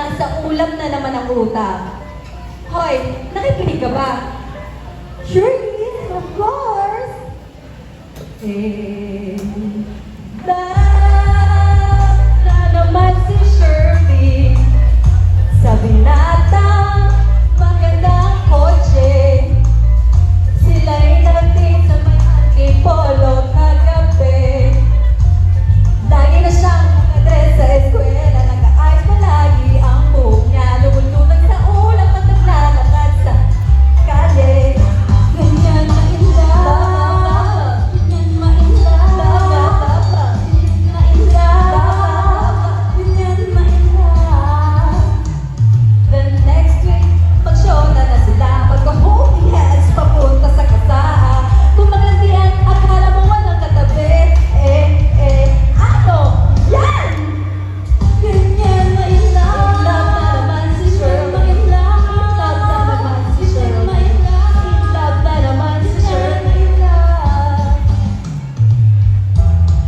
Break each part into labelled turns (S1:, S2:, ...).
S1: nasa ulam na naman ang utak. Hoy, nakikinig ka ba?
S2: Sure is, of course.
S1: Na naman si Shirley sa binatang magandang kotse. Sila'y nagting sa may antipolo kagabi. Lagi na siyang nakadress sa eskwela, naka-ayos palagi ang buhok niya. Lumulunod sa ulam at naglalakad sa kalye.
S2: Ganyan ma-in-love. Ganyan ma-in-love. Ganyan ma-in-love.
S1: The next week, mag-show na sila. Magka-holding hands papunta sa kasaa. Kung maglandian, akala mo walang katabi. Ano? Yan!
S2: Ganyan ma-in-love.
S1: In love na naman si Shirley.
S2: Ma-in-love.
S1: In love na naman si Shirley.
S2: Ma-in-love.
S1: In love na naman si Shirley.
S2: Ma-in-love.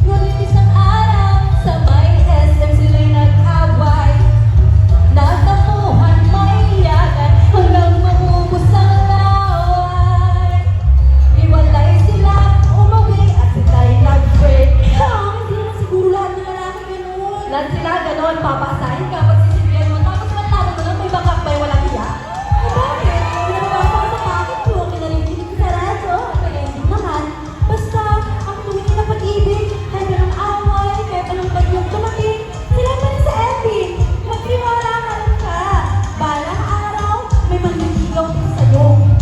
S1: Ngunit isang araw, sa may SM sila'y nag-away. Nagtapuhan, maiyakan, hanggang maubos ang laway. Iwalay sila, umuwi, at sila'y nag-break.
S2: Hindi naman siguro lahat ng lalaki ganun.
S1: Lahat sila ganon, papasahin ka, pagsisipyan mo, tapos matalo mo lang, may backup ba yung walang iya?
S2: Bakit? Pinapapasa sa bakit ko, kinarinig sa radyo, kaya hindi naman. Basta, ang tuwing na pag-ibig, kahit anong away, kahit anong bagyong tumating, sila pa rin sa ending. Magtiwala ka lang ka. Balang araw, may manliligaw din sa'yo.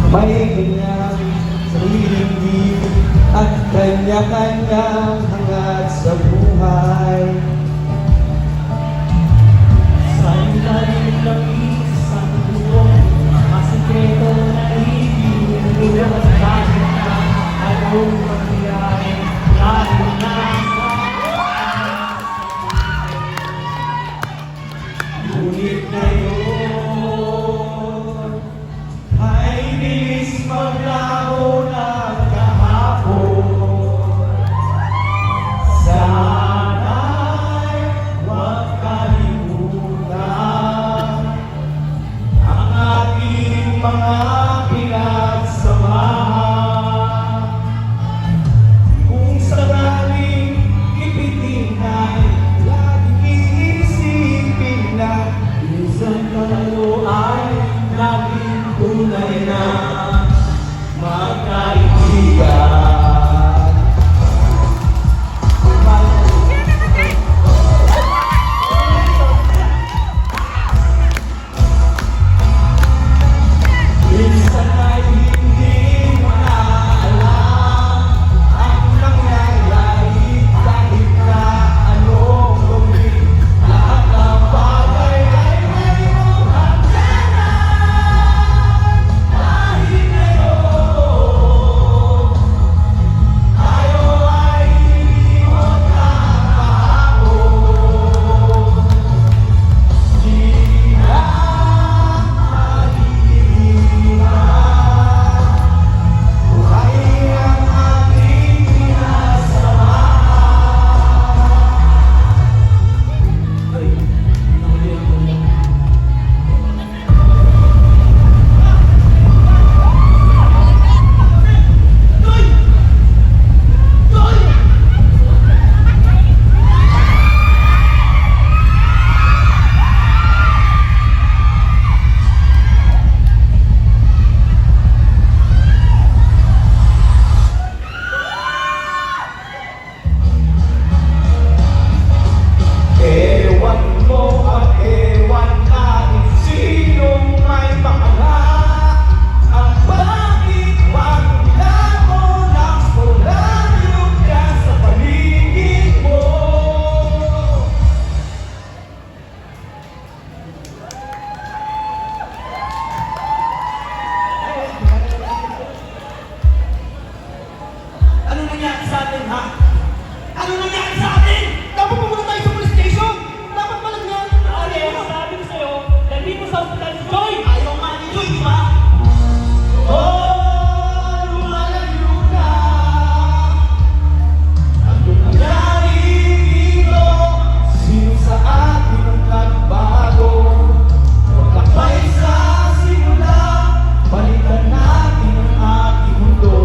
S3: May kanyang sariling din at kanya-kanyang hangad sa buhay. Sa ilalim ng isang buong masikreto na ibig, at bakit na anong mangyari, lalo na ngunit ngayon ay bilis maglaho ng kahapon. Sana'y huwag kalimutan ang ating mga pinagsamahan. nangyari sa atin, ha? Ano nangyari sa atin? Dapat pumunta tayo sa police station! Dapat pala nga!
S4: Pare, sabi ko sa'yo, dali mo sa hospital si Joy!
S3: Ayaw nga ni Joy, di ba? Oh, lumalayo na. Ano nangyari dito? Sino sa atin ang nagbago? Magkapay sa simula, balikan natin ang ating mundo.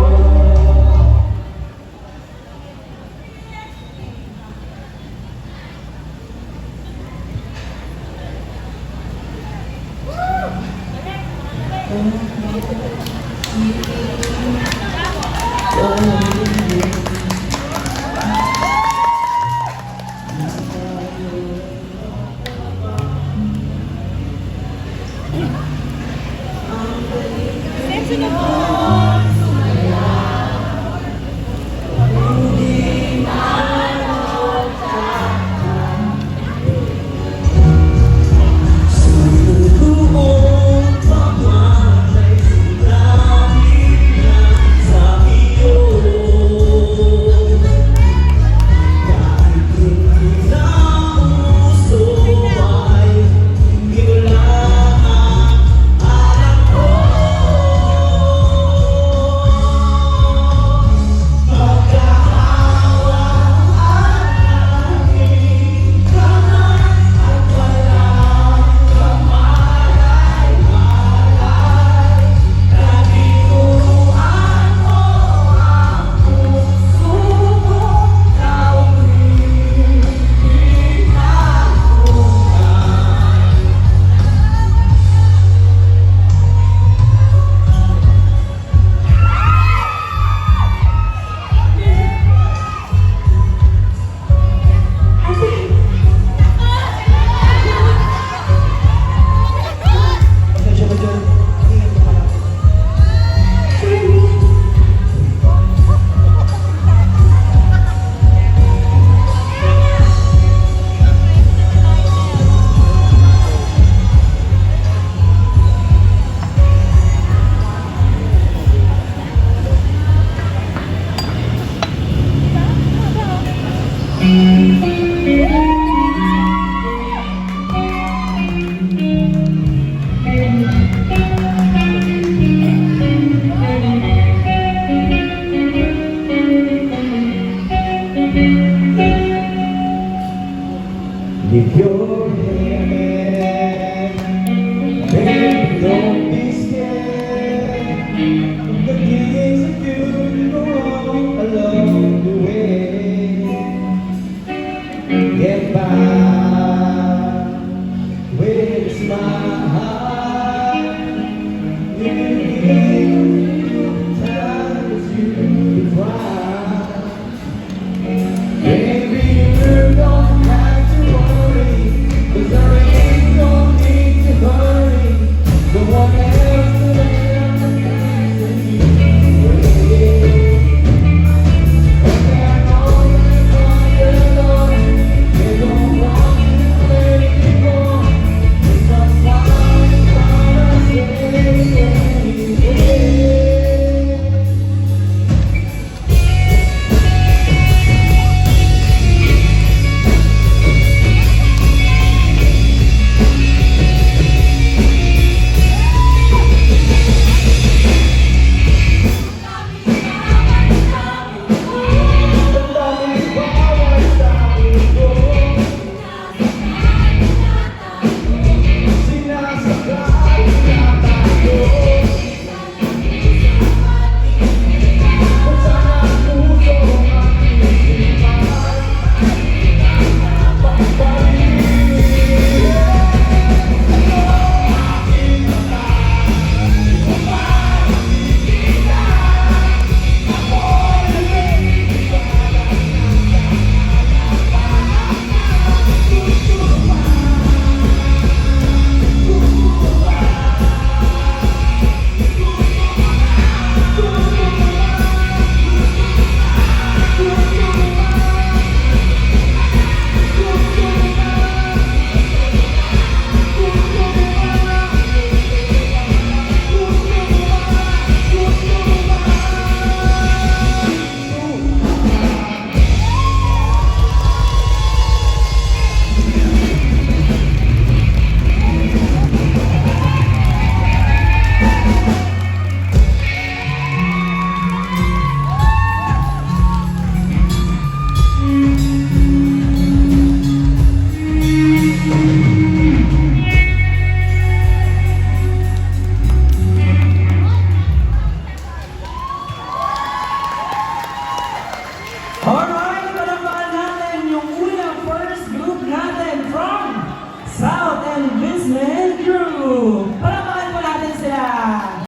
S3: Lift your head, baby, don't be scared of the things that you go wrong along the way. Get by with a smile. You can give times you cry. Baby, you don't have to worry. Alright!